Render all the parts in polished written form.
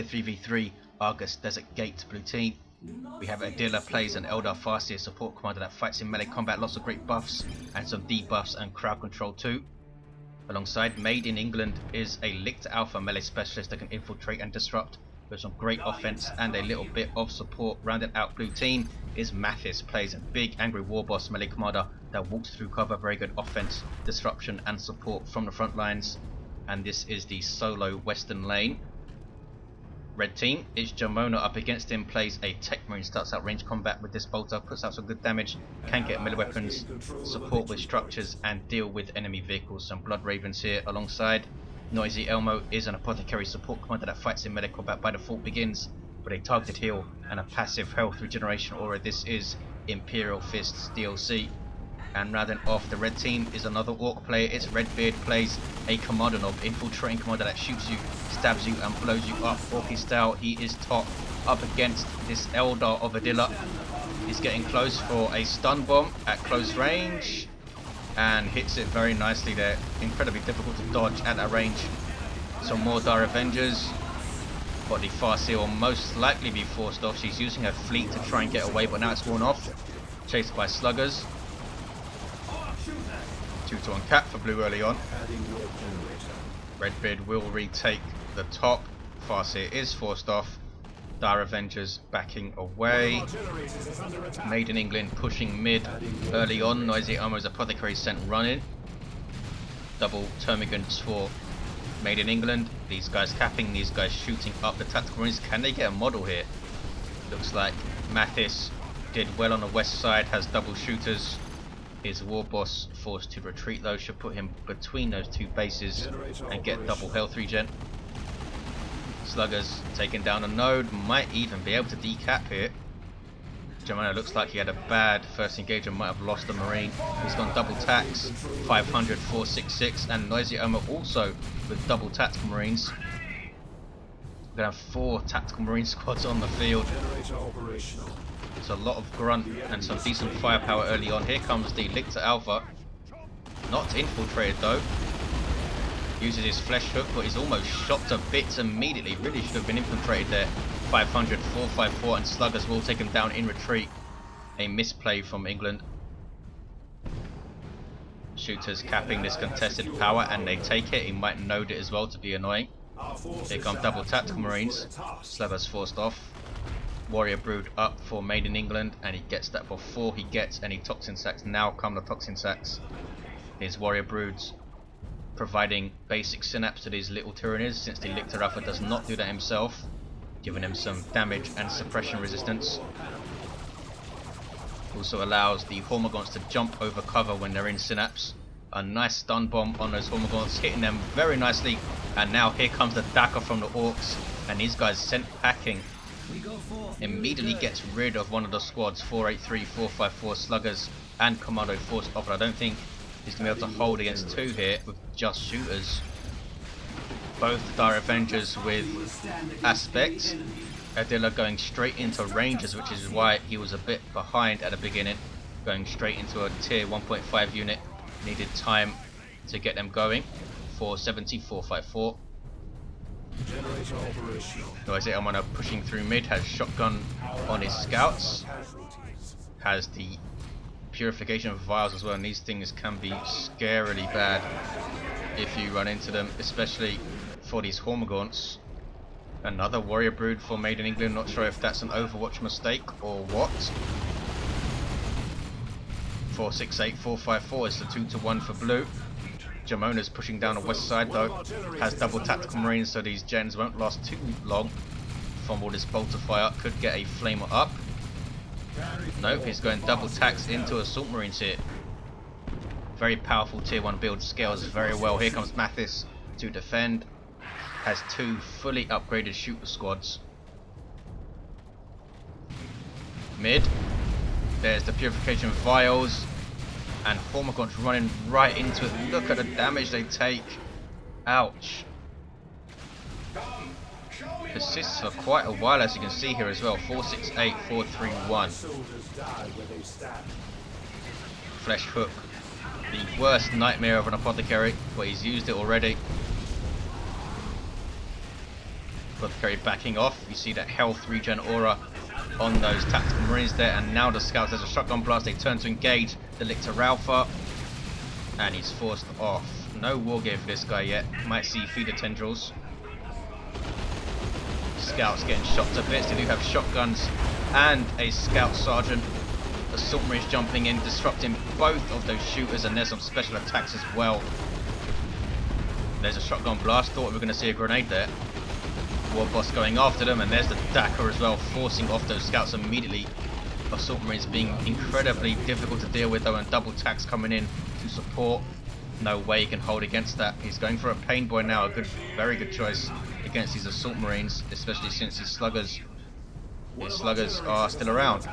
clear 3v3 Argus Desert Gate blue team. We have Adila plays an Eldar Farseer support commander that fights in melee combat, lots of great buffs and some debuffs and crowd control too. Alongside, Made in England is a Lictor Alpha melee specialist that can infiltrate and disrupt with some great offense and a little bit of support. Rounded out blue team is Mathis, plays a big angry Warboss melee commander that walks through cover, very good offense, disruption and support from the front lines. And this is the solo western lane. Red team is Jamona up against him, plays a Techmarine, starts out range combat with this bolter, puts out some good damage, can get melee weapons, support with structures and deal with enemy vehicles. Some blood ravens here alongside. NoisyElmo is an Apothecary support commander that fights in melee combat by default, begins with a targeted heal and a passive health regeneration aura. This is Imperial Fists DLC. And rounding off the red team is another Ork player. It's Redbeard, plays a Kommando Nob, infiltrating commander that shoots you, stabs you and blows you up Orky style. He is top up against this Eldar of Adila. He's getting close for a stun bomb at close range and hits it very nicely there. Incredibly difficult to dodge at that range. Some more Dire Avengers, but the Farseer will most likely be forced off. She's using her fleet to try and get away, but now it's worn off. Chased by sluggers. 2-to-1 cap for blue early on. Redbeard will retake the top. Farseer is forced off. Dire Avengers backing away. Made in England pushing mid early on. NoisyElmo's Apothecary sent running. Double termagants for Made in England. These guys capping, these guys shooting up the tactical marines. Can they get a model here? Looks like Mathis did well on the west side, has double shooters. His Warboss forced to retreat though, should put him between those two bases and get double health regen. Sluggers taking down a node, might even be able to decap here. Jamona looks like he had a bad first engagement, might have lost a marine. He's gone double tax, 500, 466, and NoisyElmo also with double tactical marines. We're going to have 4 tactical marine squads on the field. It's a lot of grunt and some decent firepower early on. Here comes the Lictor Alpha. Not infiltrated though. Uses his flesh hook, but he's almost shot to bits immediately. Really should have been infiltrated there. 500, 454, and sluggers will take him down in retreat. A misplay from England. Shooters capping this contested power, and they take it. He might node it as well to be annoying. Here come double tactical marines. Sluggers forced off. Warrior Brood up for Made in England, and he gets that before he gets any toxin sacks. Now come the toxin sacks. His Warrior Broods providing basic synapse to these little Tyranids, since the Lictor Alpha does not do that himself, giving him some damage and suppression resistance. Also allows the Hormagaunts to jump over cover when they're in synapse. A nice stun bomb on those Hormagaunts, hitting them very nicely. And now here comes the Dagger from the Orks, and these guys sent packing. Immediately gets rid of one of the squads. 483, 454 sluggers and Kommando forced off. I don't think he's going to be able to hold against 2 here with just shooters. Both Dire Avengers with aspects. Adila going straight into rangers, which is why he was a bit behind at the beginning. Going straight into a tier 1.5 unit. Needed time to get them going. 470, 454. NoisyElmo pushing through mid, has shotgun on his scouts, has the purification of vials as well, and these things can be scarily bad if you run into them, especially for these Hormagaunts. Another Warrior Brood for Made in England, not sure if that's an Overwatch mistake or what. 468, 454 is the 2-to-1 for blue. Jamona's pushing down the west side though, has double tactical marines, so these gens won't last too long. From all this bolter fire, could get a flamer up. Nope, he's going double tax into assault marines here. Very powerful tier 1 build, scales very well. Here comes Mathis to defend. Has 2 fully upgraded shooter squads. Mid, there's the purification vials. And Hormagaunts running right into it. Look at the damage they take. Ouch. Persists for quite a while, as you can see here as well. 468, 431. Flesh hook. The worst nightmare of an Apothecary, but he's used it already. Apothecary backing off. You see that health regen aura on those tactical marines there, and now the scouts, there's a shotgun blast, they turn to engage the Lictor Alpha, and he's forced off. No war gear for this guy yet. Might see feeder tendrils. Scouts getting shot to bits. They do have shotguns and a scout sergeant. Assault marines jumping in, disrupting both of those shooters, and there's some special attacks as well. There's a shotgun blast. Thought we were going to see a grenade there. Warboss going after them, and there's the Dagger as well, forcing off those scouts immediately. Assault marines being incredibly difficult to deal with though, and double tacks coming in to support. No way he can hold against that. He's going for a pain boy now, a very good choice against these assault marines, especially since his sluggers are still around.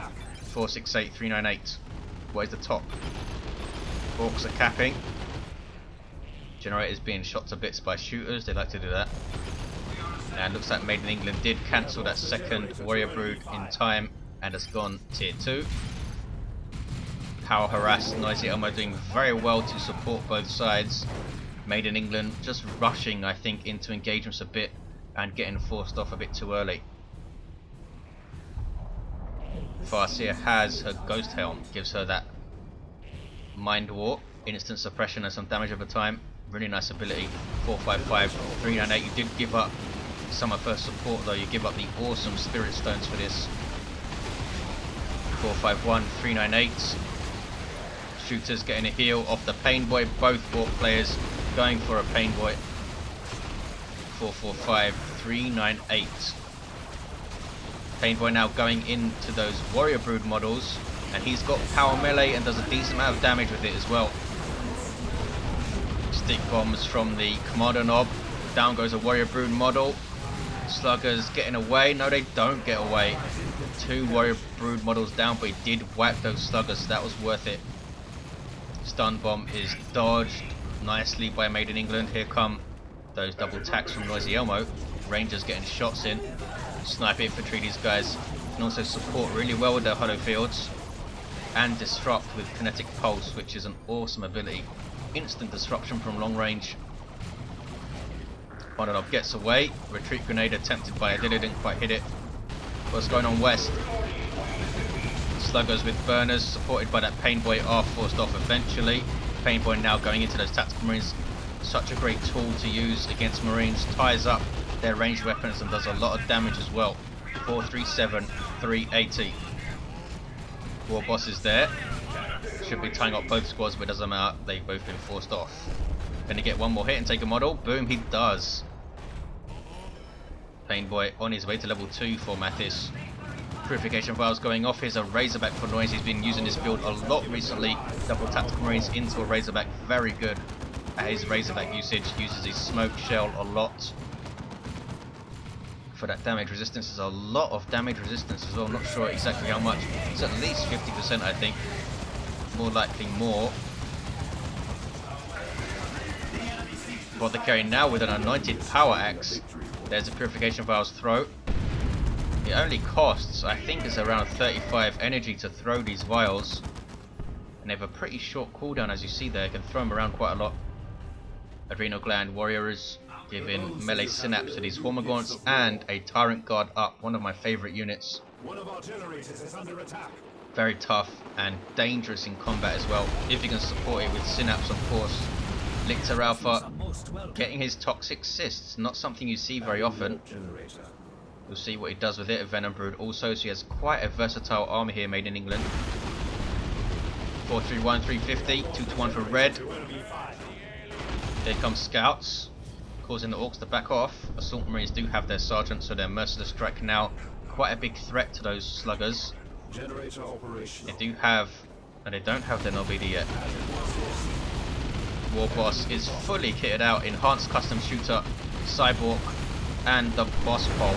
468, 398. What is the top? Orks are capping. Generators being shot to bits by shooters, they like to do that. And looks like Made in England did cancel that second warrior brood in time and has gone tier 2. Power harass, NoisyElmo doing very well to support both sides. Made in England just rushing, I think, into engagements a bit and getting forced off a bit too early. Farseer has her Ghost Helm, gives her that Mind Warp, instant suppression and some damage over time. Really nice ability. 455, 398. You did give up some of her support though, you give up the awesome Spirit Stones for this. 451, 398. Shooters getting a heal off the Pain Boy, both Ork players going for a Pain Boy. 445, 398. Pain Boy now going into those Warrior Brood models, and he's got power melee and does a decent amount of damage with it as well. Stick bombs from the Kommando Nob. Down goes a Warrior Brood model. Sluggers getting away. No, they don't get away. 2 Warrior Brood models down, but he did whack those sluggers, so that was worth it. Stun bomb is dodged nicely by Made in England. Here come those double attacks from NoisyElmo. Rangers getting shots in. Sniper infantry, these guys can also support really well with their hollow fields. And disrupt with kinetic pulse, which is an awesome ability. Instant disruption from long range. Kommando Nob gets away. Retreat grenade attempted by Adila, didn't quite hit it. What's going on west? Sluggers with burners, supported by that Pain Boy, are forced off eventually. Pain Boy now going into those tactical marines. Such a great tool to use against marines. Ties up their ranged weapons and does a lot of damage as well. 437, 380. Warboss is there. Should be tying up both squads, but it doesn't matter. They've both been forced off. Gonna get one more hit and take a model. Boom, he does. Pain Boy on his way to level 2 for Mathis. Purification vials going off. Here's a Razorback for Noise. He's been using this build a lot recently. Double tactical marines into a Razorback. Very good at his Razorback usage. Uses his smoke shell a lot for that damage resistance. There's a lot of damage resistance as well. I'm not sure exactly how much. It's at least 50%, I think. More likely more. Apothecary now with an anointed power axe. There's a Purification Vials throw. It only costs, I think it's around 35 energy to throw these vials. And they have a pretty short cooldown, as you see there. You can throw them around quite a lot. Adrenal Gland Warriors giving melee synapse to these Hormagaunts, and a Tyrant Guard up, one of my favourite units. One of our generators is under attack. Very tough and dangerous in combat as well, if you can support it with synapse, of course. Lictor Alpha getting his toxic cysts, not something you see very often. We'll see what he does with it. A Venom Brood also, so he has quite a versatile army here, Made in England. 431, 350, 221 for red. Here comes scouts, causing the Orks to back off. Assault Marines do have their sergeant, so their merciless strike now quite a big threat to those sluggers. Generator operation. They do have, and they don't have their NoBD yet. Warboss is fully kitted out, enhanced custom shooter, cyborg, and the boss pole.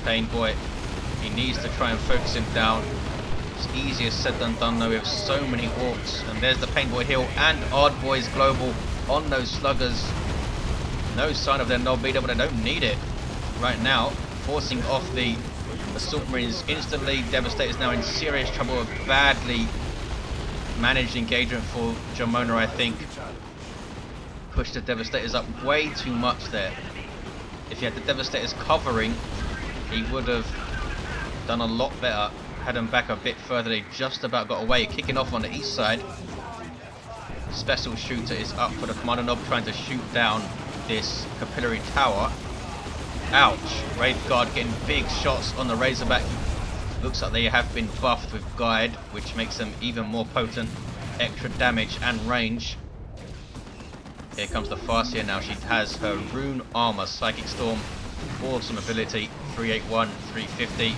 Pain Boy, he needs to try and focus him down. It's easier said than done though, with so many Orks. And there's the Pain Boy heal and Odd Boys Global on those sluggers. No sign of their NoBD, but they don't need it right now. Forcing off the Assault Marines instantly. Devastator's now in serious trouble. A badly managed engagement for Jamona, I think. Pushed the Devastators up way too much there. If he had the Devastators covering, he would have done a lot better. Had them back a bit further. They just about got away. Kicking off on the east side. Special Shooter is up for the Kommando Nob, trying to shoot down this capillary tower. Ouch. Wraith Guard getting big shots on the Razorback. Looks like they have been buffed with Guide, which makes them even more potent. Extra damage and range. Here comes the Farseer now. She has her Rune Armor, Psychic Storm, awesome ability, 381, 350.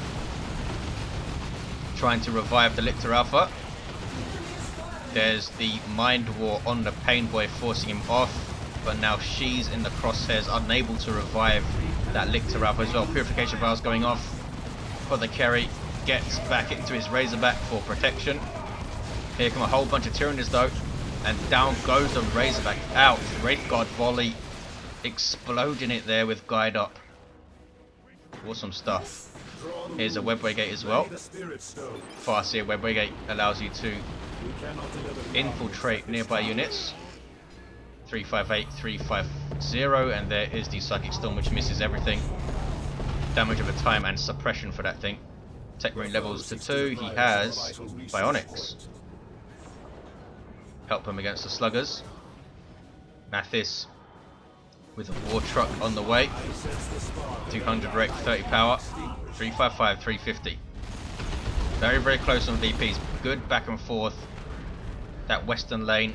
Trying to revive the Lictor Alpha. There's the Mind War on the Pain Boy, forcing him off, but now she's in the crosshairs, unable to revive that Lictor Alpha as well. Purification Vials going off. Apothecary gets back into his Razorback for protection. Here come a whole bunch of Tyranids though, and down goes the Razorback. Ouch, Wraith Guard volley, exploding it there with Guide up. Awesome stuff. Here's a Webway Gate as well. Farseer Webway Gate allows you to infiltrate nearby units. 358, 350, and there is the Psychic Storm, which misses everything. Damage over time and suppression for that thing. Techmarine levels to 2. He has Bionics. Help him against the Sluggers. Mathis with a War Truck on the way. 200 Rec, 30 power. 355, 350. Very, very close on VPs. Good back and forth. That western lane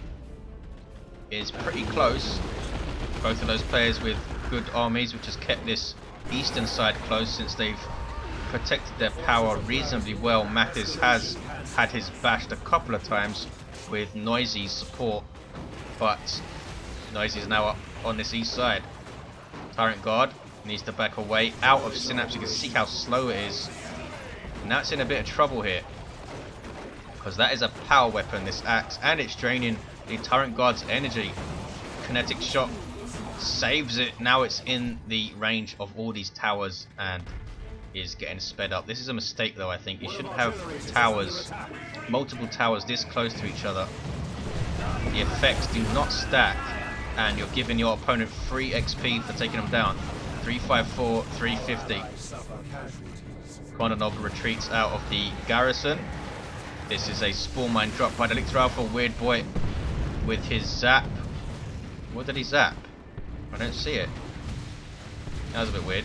is pretty close. Both of those players with good armies, which has kept this eastern side close since they've protected their power reasonably well. Mathis has had his bashed a couple of times with Noisy's support, but Noisy is now up on this east side. Tyrant Guard needs to back away out of Synapse. You can see how slow it is. Now it's in a bit of trouble here, because that is a power weapon, this axe, and it's draining the Tyrant Guard's energy. Kinetic Shot saves it. Now it's in the range of all these towers and is getting sped up. This is a mistake though, I think. You shouldn't have towers, multiple towers this close to each other. The effects do not stack, and you're giving your opponent free XP for taking them down. 354, 350. Kommando Nob retreats out of the garrison. This is a Spawn Mine drop by the Lictor Alpha. Weird Boy with his zap. What did he zap? I don't see it. That was a bit weird.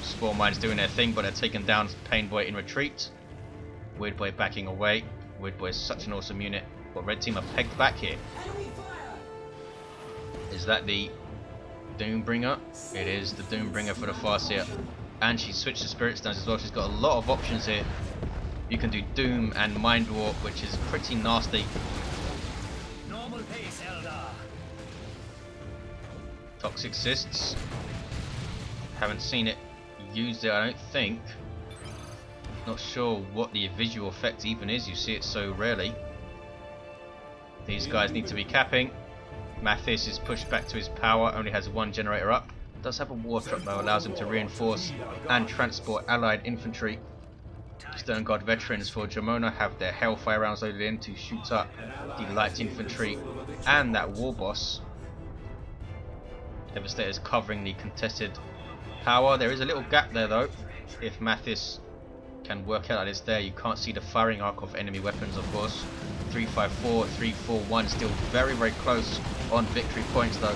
Spawn Mines doing their thing, but they're taking down Pain Boy in retreat. Weird Boy backing away. Weird Boy is such an awesome unit. But Red Team are pegged back here. Is that the Doombringer? It is the Doombringer for the Farseer. And she switched to Spirit Stones as well. She's got a lot of options here. You can do Doom and Mind Warp, which is pretty nasty. Normal pace, Eldar. Toxic Cysts. Haven't seen it used there, I don't think. Not sure what the visual effect even is. You see it so rarely. These guys need to be capping. Mathis is pushed back to his power, only has one generator up. Does have a War Truck though, allows him to reinforce and transport allied infantry. Stern Guard veterans for Jamona have their Hellfire rounds loaded in to shoot up the light infantry and that Warboss. Devastator's covering the contested power. There is a little gap there though. If Mathis can work out that it's there, you can't see the firing arc of enemy weapons, of course. 354, 341, still very, very close on victory points though.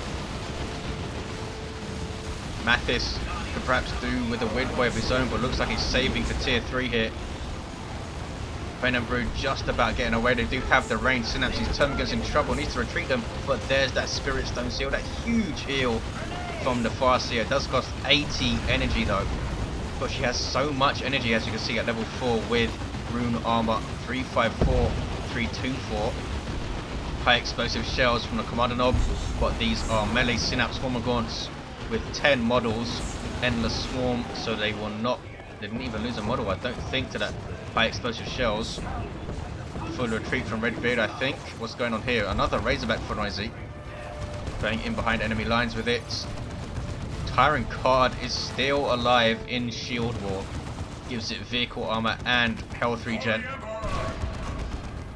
Mathis could perhaps do with a Weird Boy of his own, but looks like he's saving for tier 3 here. Venom Brood just about getting away. They do have the range. Synapse, his Termagant's in trouble, needs to retreat them, but there's that Spirit Stone Seal, that huge heal from the Farseer. It does cost 80 energy though, but she has so much energy, as you can see, at level 4 with Rune Armor. 354, 324. High explosive shells from the Kommando Nob, but these are melee Synapse Hormagaunts with 10 models, endless swarm, so they will not, they didn't even lose a model, I don't think, to that high explosive shells. Full retreat from Redbeard, I think. What's going on here? Another Razorback for Noisy, going in behind enemy lines with it. Tyrant Guard is still alive in Shield War, gives it vehicle armor and health regen.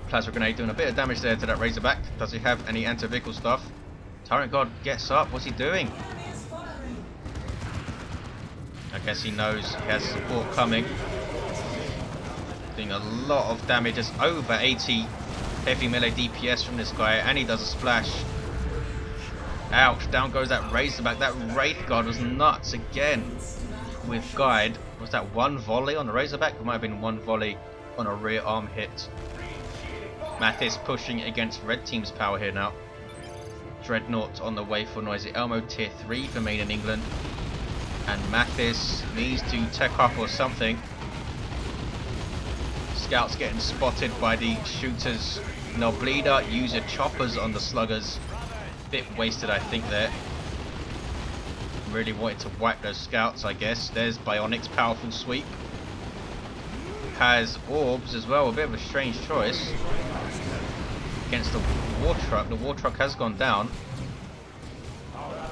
Plasma Grenade doing a bit of damage there to that Razorback. Does he have any anti-vehicle stuff? Tyrant Guard gets up. What's he doing? I guess he knows he has support coming. Doing a lot of damage. There's over 80 heavy melee DPS from this guy, and he does a splash. Ouch, down goes that Razorback. That Wraith Guard was nuts again with guide. Was that one volley on the Razorback? It might have been one volley on a rear arm hit. Mathis pushing against red team's power here now. Dreadnought on the way for NoisyElmo, tier 3 for Made in England. And Mathis needs to tech up or something. Scouts getting spotted by the shooters. Nob leader, use your choppers on the sluggers. Bit wasted, I think, there. Really wanted to wipe those scouts, I guess. There's Bionic's powerful sweep. Has orbs as well, a bit of a strange choice. Against the war truck. The war truck has gone down.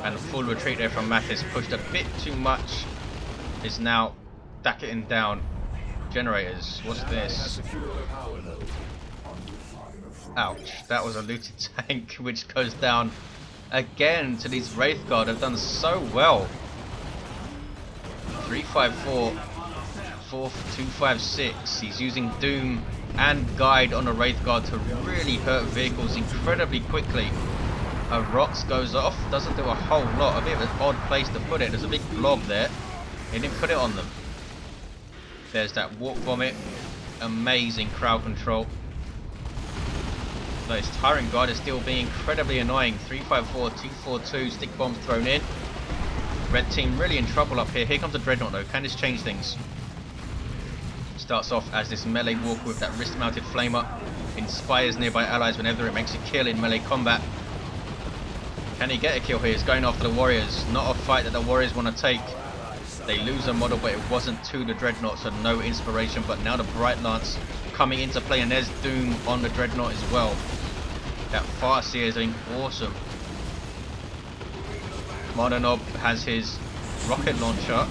And a full retreat there from Mathis. Pushed a bit too much. Is now dacketing down. Generators. What's this? Ouch. That was a looted tank which goes down again to these Wraith Guard. Have done so well. 354. 4256. He's using Doom and Guide on a Wraith Guard to really hurt vehicles incredibly quickly. A Rots goes off, doesn't do a whole lot, a bit of an odd place to put it. There's a big blob there. He didn't put it on them. There's that Warp Vomit. Amazing crowd control. Those Tyrant Guard is still being incredibly annoying. 354, 242, stick bombs thrown in. Red team really in trouble up here. Here comes the Dreadnought though. Can this change things? Starts off as this melee walker with that wrist-mounted flamer. Inspires nearby allies whenever it makes a kill in melee combat. Can he get a kill here? He's going after the warriors. Not a fight that the warriors want to take. They lose a model, but it wasn't to the Dreadnought, so no inspiration. But now the Bright Lance coming into play, and there's Doom on the Dreadnought as well. That Farseer is doing awesome. Kommando Nob has his rocket launcher.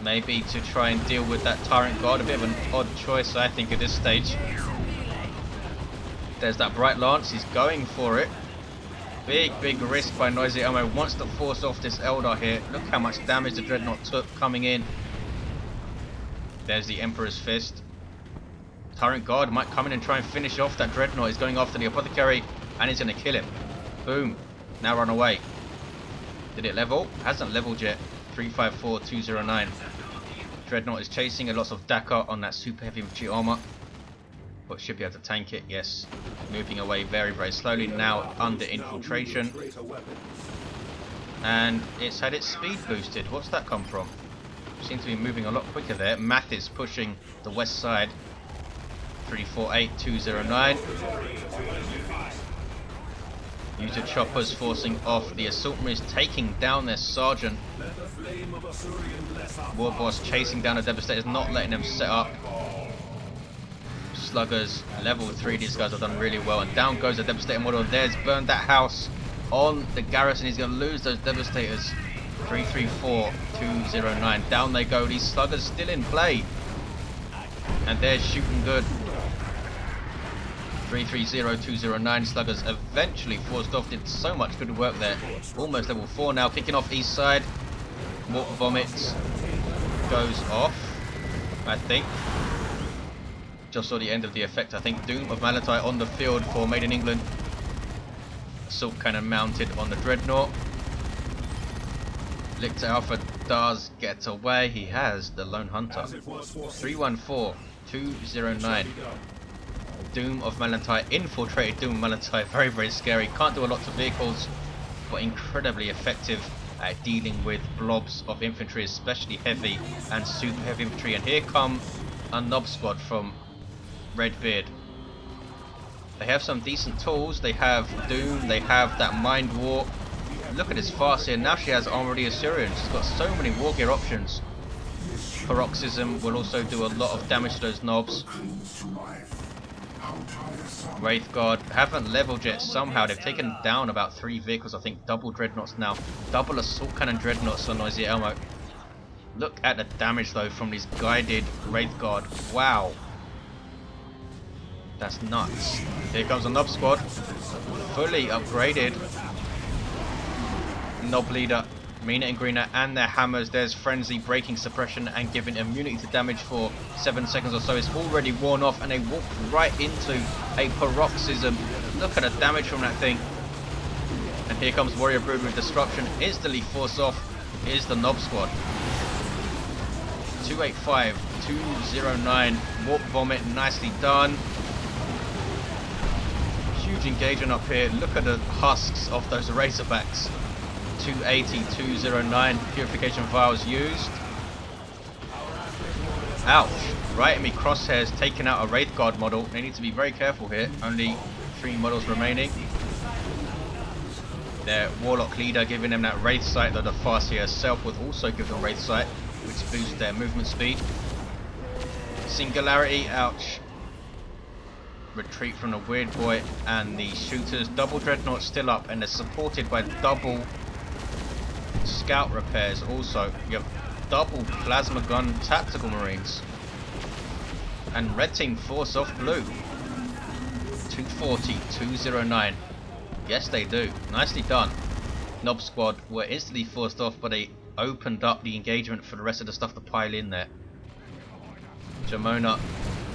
Maybe to try and deal with that Tyrant Guard. A bit of an odd choice, I think, at this stage. There's that Bright Lance. He's going for it. Big risk by NoisyElmo. Wants to force off this Eldar here. Look how much damage the Dreadnought took coming in. There's the Emperor's Fist. Tyrant Guard might come in and try and finish off that Dreadnought. He's going after the Apothecary and he's going to kill him. Boom. Now run away. Did it level? Hasn't leveled yet. 354, 209. Dreadnought is chasing. A lot of Dakar on that super heavy infantry armor. But should be able to tank it, yes. Moving away very slowly. Now under infiltration. And it's had its speed boosted. What's that come from? Seems to be moving a lot quicker there. Mathis pushing the west side. 348, 209. User choppers forcing off the assault marines, taking down their sergeant. Warboss chasing down the Devastators, not letting them set up. Sluggers, level 3, these guys have done really well. And down goes the Devastator model. There's burned that house on the garrison. He's going to lose those Devastators. 334, 209. Down they go. These Sluggers still in play. And they're shooting good. 330, 209. Sluggers eventually forced off. Did so much good work there. Almost level 4 now. Kicking off east side. Warp Vomit goes off, I think. Just saw the end of the effect, I think. Doom of Malatai on the field for Made in England. Assault Cannon mounted on the Dreadnought. Lictor Alpha does get away. He has the Lone Hunter. 314, 209. Doom of Malatai, infiltrated Doom of Malatai. Very scary. Can't do a lot to vehicles, but incredibly effective at dealing with blobs of infantry, especially heavy and super heavy infantry. And here come a Nob squad from Redbeard. They have some decent tools. They have Doom, they have that Mind Warp. Look at this Farseer. Now she has Armory Assyrian. She's got so many war gear options. Paroxysm will also do a lot of damage to those Nobs. Wraith Guard haven't leveled yet somehow. They've taken down about 3 vehicles, I think. Double Dreadnoughts now. Double Assault Cannon Dreadnoughts on NoisyElmo. Look at the damage though from these guided Wraith Guard. Wow. That's nuts. Here comes a Nob squad. Fully upgraded. Nob leader Mina and Greener and their hammers. There's frenzy, breaking suppression, and giving immunity to damage for 7 seconds or so. It's already worn off, and they walk right into a paroxysm. Look at the damage from that thing. And here comes Warrior Brood with disruption. Instantly forced off is the Nob squad. 285, 209. Warp Vomit, nicely done. Huge engagement up here. Look at the husks of those Razorbacks. 280, 209. Purification vials used. Ouch. Right in me crosshairs, taking out a Wraith Guard model. They need to be very careful here. Only 3 models remaining. Their Warlock leader giving them that Wraith Sight, though the Farseer herself would also give them Wraith Sight, which boosts their movement speed. Singularity, ouch. Retreat from the Weird Boy and the shooters. Double Dreadnought still up, and they're supported by double Scout repairs. Also, you have double Plasma Gun Tactical Marines. And red team force off blue. 240, 209. Yes, they do. Nicely done. Nob squad were instantly forced off, but they opened up the engagement for the rest of the stuff to pile in there. Jamona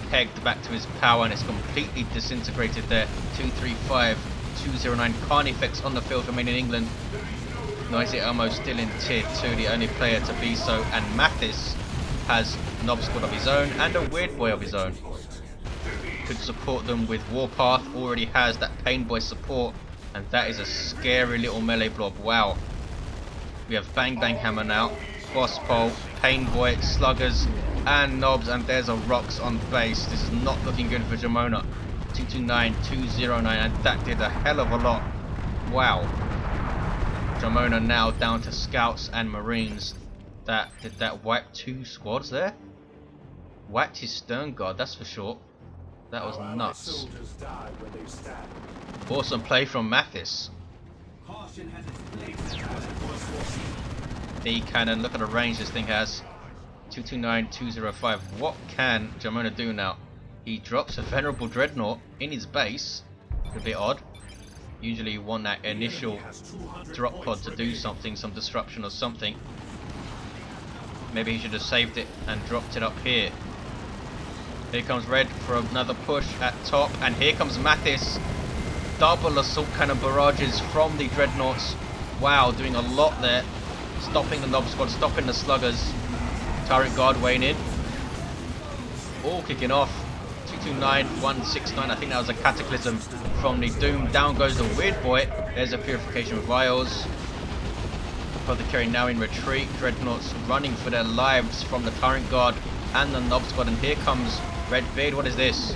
pegged back to his power, and it's completely disintegrated there. 235, 209. Carnifex on the field for Main in England. NoisyElmo still in tier 2, the only player to be so. And Mathis has Nob squad of his own and a Weird Boy of his own. Could support them with Warpath. Already has that Pain Boy support. And that is a scary little melee blob. Wow. We have Bang Bang Hammer now. Boss Pole, Pain Boy, Sluggers, and Nobs. And there's a Rocks on base. This is not looking good for Jamona. 229, 209. And that did a hell of a lot. Wow. Jamona now down to Scouts and Marines. Did that wipe 2 squads there? Wiped his Stern Guard, that's for sure. That was nuts. Awesome play from Mathis. The cannon, look at the range this thing has. 229, 205. What can Jamona do now? He drops a Venerable Dreadnought in his base. A bit odd. Usually you want that initial drop pod to do something, some disruption or something. Maybe he should have saved it and dropped it up here. Here comes red for another push at top, and here comes Mathis. Double assault cannon barrages from the dreadnoughts. Wow, doing a lot there. Stopping the Nob squad, stopping the sluggers. Turret guard weighing in. All kicking off. 229, 169. I think that was a cataclysm from the Doom. Down goes the Weird Boy. There's a purification of vials. Apothecary now in retreat. Dreadnoughts running for their lives from the Tyrant Guard and the Nob squad. And here comes Redbeard. What is this?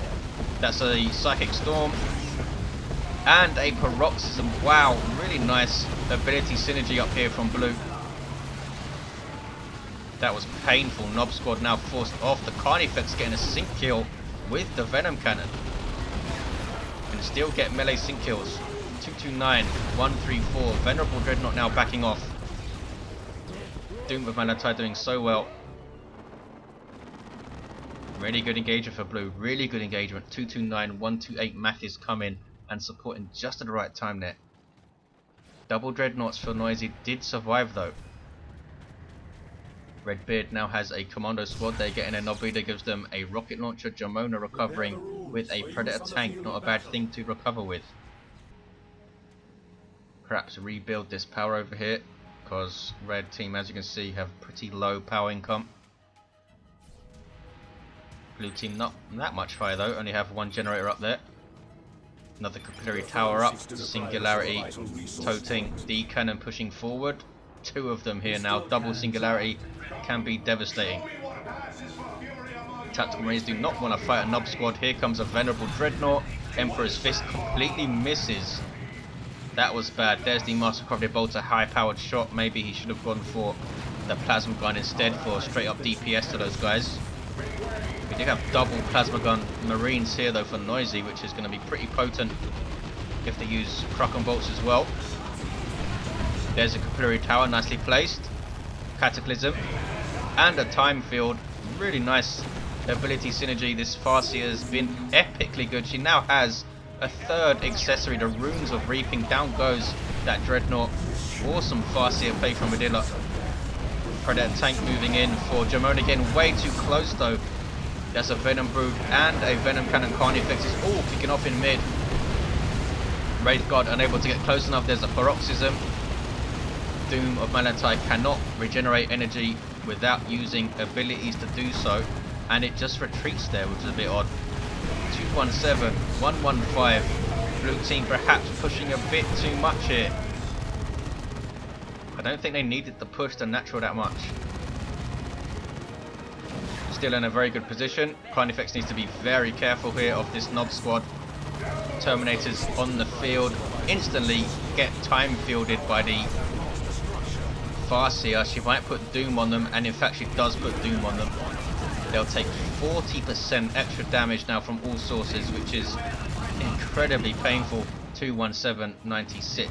That's a Psychic Storm and a Paroxysm. Wow, really nice ability synergy up here from blue. That was painful. Nob squad now forced off. The Carnifex getting a sync kill with the Venom Cannon. Can still get melee sync kills. 229, 134. Venerable Dreadnought now backing off. Doom with Malatai doing so well. Really good engagement for blue. Really good engagement. 229, 128. Mathis coming and supporting just at the right time there. Double Dreadnoughts for Noisy did survive though. Redbeard now has a Kommando squad. They're getting a Nob leader, gives them a rocket launcher. Jamona recovering with a Predator tank. Not a bad thing to recover with. Perhaps rebuild this power over here, because red team, as you can see, have pretty low power income. Blue team not that much higher though, only have 1 generator up there. Another capillary tower up. Singularity toting the cannon pushing forward. 2 of them here now. Double Singularity can be devastating. Tactical Marines do not want to fight a Nob squad. Here comes a Venerable Dreadnought. Emperor's Fist completely misses. That was bad. There's the Master Crafted Bolt, a high powered shot. Maybe he should have gone for the Plasma Gun instead for straight up DPS to those guys. We do have double Plasma Gun Marines here though for Noisy, which is going to be pretty potent if they use Kraken Bolts as well. There's a Capillary Tower, nicely placed. Cataclysm. And a Time Field. Really nice ability synergy. This Farseer has been epically good. She now has a third accessory, the Runes of Reaping. Down goes that Dreadnought. Awesome Farseer play from Adila. Predator tank moving in for Jamona, getting way too close though. That's a Venom Brood and a Venom Cannon Carnifex. It's all kicking off in mid. Wraith Guard unable to get close enough. There's a Paroxysm. Doom of Malatai cannot regenerate energy without using abilities to do so, and it just retreats there, which is a bit odd. 217, 115. Blue team perhaps pushing a bit too much here. I don't think they needed to push the natural that much. Still in a very good position. Carnifex needs to be very careful here of this Nob squad. Terminators on the field instantly get time fielded by the Farseer. She might put Doom on them, and in fact she does put Doom on them. They'll take 40% extra damage now from all sources, which is incredibly painful. 217, 96.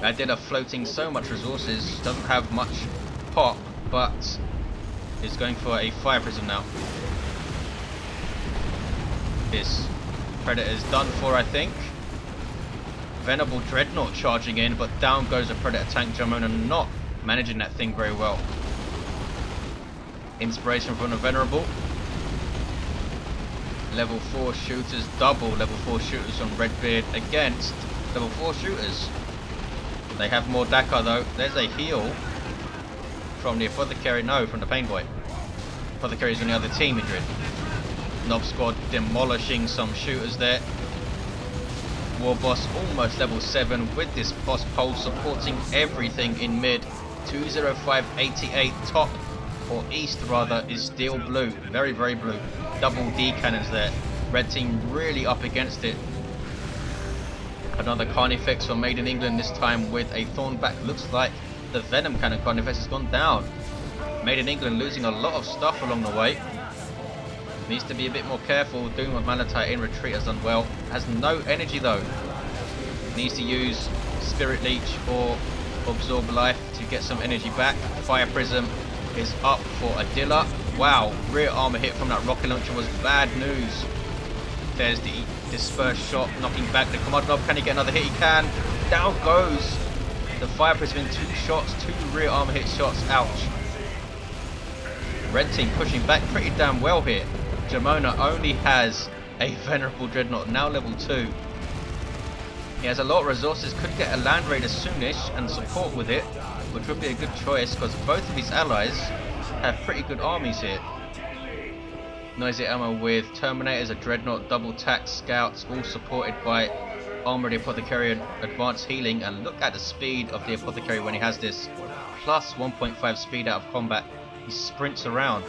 Adila floating so much resources, doesn't have much pop, but is going for a Fire Prism now. This Predator's done for, I think. Venerable Dreadnought charging in, but down goes a Predator tank. Jamona not managing that thing very well. Inspiration from the Venerable. Level 4 shooters, double level 4 shooters on Redbeard against level 4 shooters. They have more Dakar though. There's a heal from the Apothecary, no, from the Pain Boy. Apothecary's on the other team, Madrid. Nob squad demolishing some shooters there. Warboss almost level 7 with this boss pole supporting everything in mid. 20588 top, or east rather, is still blue. Very, very blue. Double D cannons there. Red team really up against it. Another Carnifex from Made in England, this time with a Thornback. Looks like the Venom Cannon Carnifex has gone down. Made in England losing a lot of stuff along the way. Needs to be a bit more careful. Doom of Malatai in retreat has done well. Has no energy though. Needs to use Spirit Leech or Absorb Life to get some energy back. Fire Prism is up for Adila. Wow, rear armor hit from that rocket launcher was bad news. There's the dispersed shot, knocking back the Kommando Nob. Can he get another hit? He can. Down goes the Fire Prism in 2 shots, 2 rear armor hit shots. Ouch. Red team pushing back pretty damn well here. Jamona only has a Venerable Dreadnought, now level 2. He has a lot of resources, could get a Land Raider soonish and support with it, which would be a good choice because both of his allies have pretty good armies here. NoisyElmo with Terminators, a Dreadnought, double tax scouts, all supported by Armor of the Apothecary and advanced healing. And look at the speed of the Apothecary when he has this. Plus 1.5 speed out of combat. He sprints around.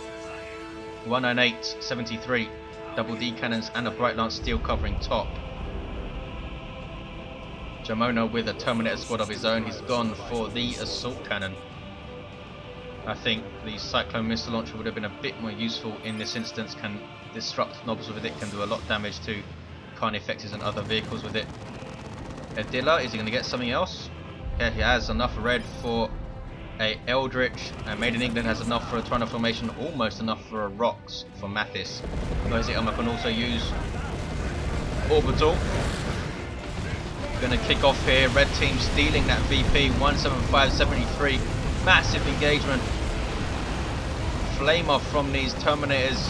198, 73. Double D cannons and a Bright Lance steel covering top. Jamona with a Terminator squad of his own. He's gone for the Assault Cannon. I think the Cyclone Missile Launcher would have been a bit more useful in this instance. Can disrupt Nobs with it, can do a lot of damage to Carnifexes and other vehicles with it. Adila, is he going to get something else? Yeah, he has enough red for a Eldritch, and Made in England has enough for a Tornado Formation, almost enough for a Rocks for Mathis. NoisyElmo can also use Orbital. Going to kick off here. Red team stealing that VP. 175.73. Massive engagement. Flame off from these Terminators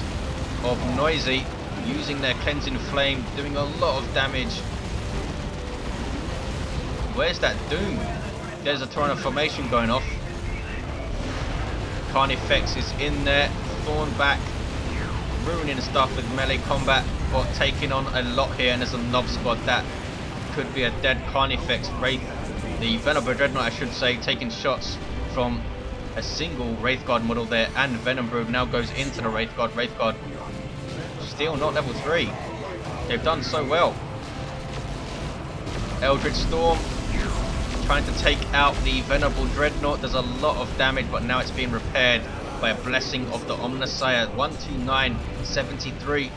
of Noisy, using their Cleansing Flame, doing a lot of damage. Where's that Doom? There's a Tornado Formation going off. Carnifex is in there. Thornback ruining stuff with melee combat, but taking on a lot here, and there's a Nob squad that could be a dead Carnifex. Wraith, the Venerable Dreadnought I should say, taking shots from a single Wraith Guard model there, and Venom Brood now goes into the Wraith Guard. Wraith Guard still not level 3. They've done so well. Eldritch Storm trying to take out the Venerable Dreadnought. There's a lot of damage, but now it's being repaired by a Blessing of the Omnissiah. 129.73.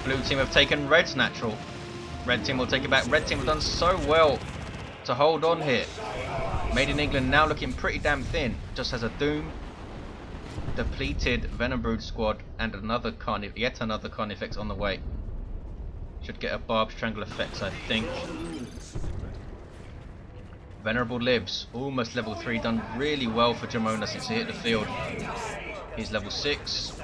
Blue team have taken Red's natural. Red team will take it back. Red team have done so well to hold on here. Made in England now looking pretty damn thin. Just has a Doom, depleted Venom Brood squad, and yet another Carnifex on the way. Should get a Barb Strangle effects, I think. Venerable lives, almost level 3, done really well for Jamona since he hit the field. He's level 6.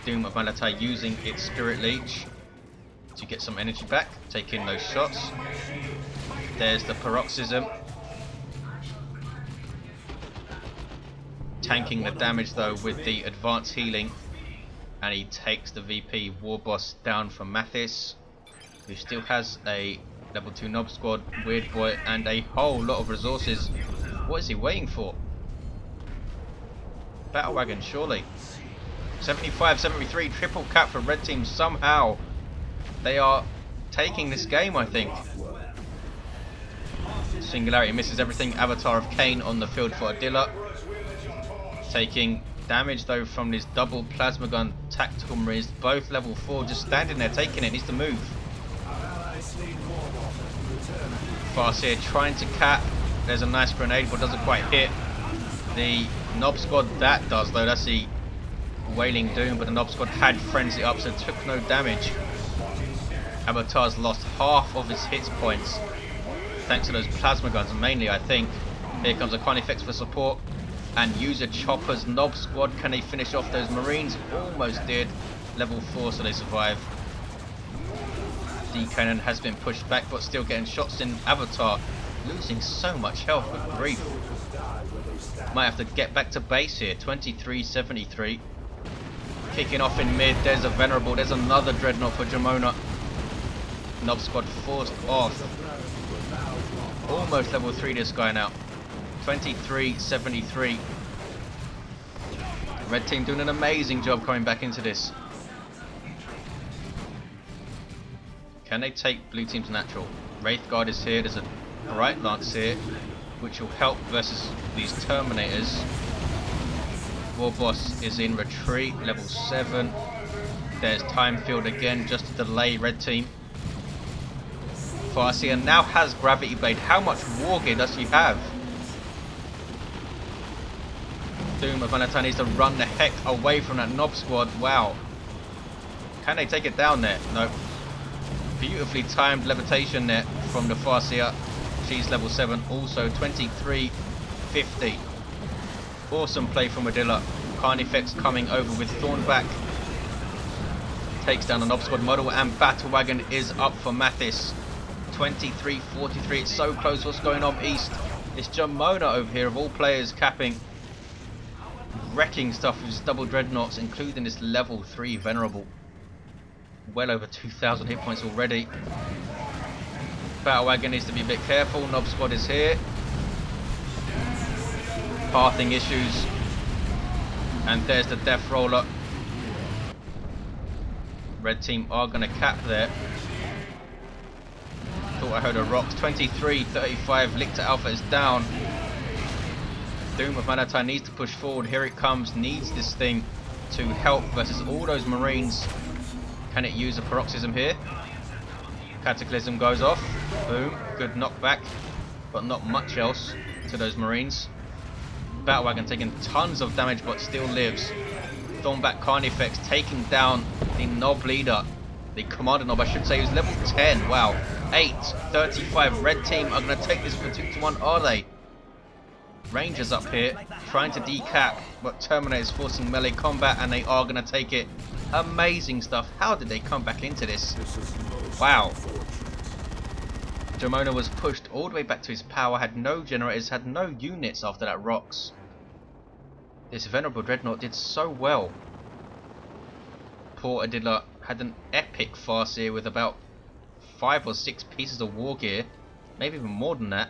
Doom of Malatai using its Spirit Leech to get some energy back, taking those shots. There's the Paroxysm. Tanking the damage though with the advanced healing, and he takes the VP Warboss down from Mathis, who still has a level 2 Nob squad, Weird Boy, and a whole lot of resources. What is he waiting for? Battle Wagon, surely. 75-73, triple cap for red team somehow. They are taking this game, I think. Singularity misses everything. Avatar of Cain on the field for Adila. Taking damage though from this double plasma gun tactical marines, both level 4, just standing there taking it, needs to move. Farseer trying to cap. There's a nice grenade but doesn't quite hit. The Nob squad that does though, that's the Wailing Doom, but the Nob squad had frenzy up so took no damage. Avatar's lost half of his hit points thanks to those plasma guns mainly, I think. Here comes a Carnifex for support. And user Chopper's Nob squad, can they finish off those marines? Almost did. Level 4 so they survive. D cannon has been pushed back but still getting shots in. Avatar losing so much health, with grief. Might have to get back to base here. 23-73. Kicking off in mid, there's a Venerable, there's another Dreadnought for Jamona. Nob squad forced off. Almost level 3 this guy now. 23-73. Red team doing an amazing job coming back into this. Can they take blue team's natural? Wraith Guard is here, there's a Bright Lance here, which will help versus these Terminators. Warboss is in retreat, level 7. There's Time Field again, just to delay red team. Farseer now has Gravity Blade. How much war gear does he have? Doom of Anatai needs to run the heck away from that Nob squad. Wow. Can they take it down there? Nope. Beautifully timed levitation there from the Farseer. She's level 7 also. 23-50. Awesome play from Adila. Carnifex coming over with Thornback. Takes down the Nob squad model, and Battle Wagon is up for Mathis. 23-43. It's so close. What's going on east? It's Jamona over here of all players capping. Wrecking stuff with his double dreadnoughts, including this level 3 Venerable. Well over 2,000 hit points already. Battle Wagon needs to be a bit careful. Nob squad is here. Pathing issues. And there's the Death Roller. Red team are going to cap there. Thought I heard a rocks. 23-35. Lictor Alpha is down. Doom of Manatai needs to push forward. Here it comes. Needs this thing to help versus all those marines. Can it use a paroxysm here? Cataclysm goes off. Boom. Good knockback. But not much else to those marines. Battle Wagon taking tons of damage but still lives. Thornback Carnifex taking down the Nob leader. The Kommando Nob, I should say, who's level 10. Wow. 8-35. Red team are going to take this for 2-1, are they? Rangers up here trying to decap, but Terminator's forcing melee combat, and they are going to take it. Amazing stuff. How did they come back into this? Wow. Jamona was pushed all the way back to his power, had no generators, had no units after that rocks. This Venerable Dreadnought did so well. Poor Adila had an epic Farseer with about 5 or 6 pieces of war gear, maybe even more than that.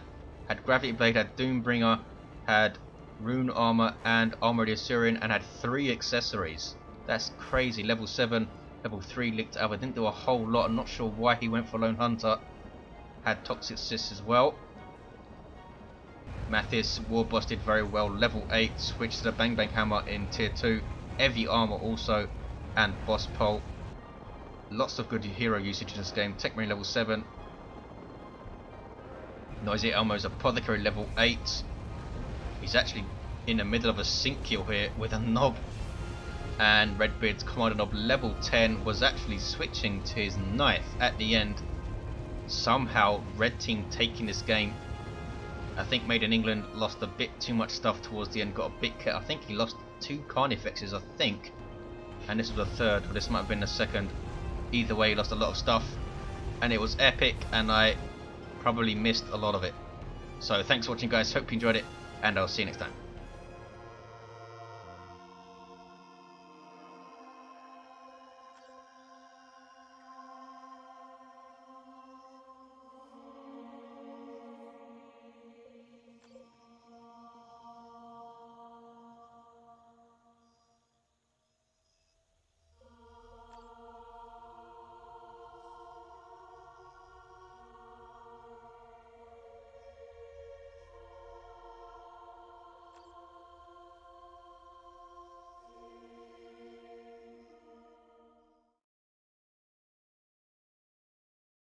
Had Gravity Blade, had Doombringer, had Rune Armor and Armor of the Assyrian, and had 3 accessories. That's crazy. Level 7, level 3 Lictor Alpha. Didn't do a whole lot. I'm not sure why he went for Lone Hunter. Had Toxic Cyst as well. Mathis, Warboss did very well. Level 8, switched to the Bang Bang Hammer in tier 2. Heavy Armor also, and Boss Pole. Lots of good hero usage in this game. Techmarine level 7. NoisyElmo's Apothecary level 8. He's actually in the middle of a sync kill here with a Nob. and Redbeard's Commando Nob level 10 was actually switching to his knife at the end. Somehow Red Team taking this game, I think Made in England lost a bit too much stuff towards the end, got a bit cut. I think he lost 2 Carnifexes, I think, and this was the third, or this might have been the second. Either way, he lost a lot of stuff, and it was epic, and I probably missed a lot of it. So thanks for watching, guys, hope you enjoyed it, and I'll see you next time.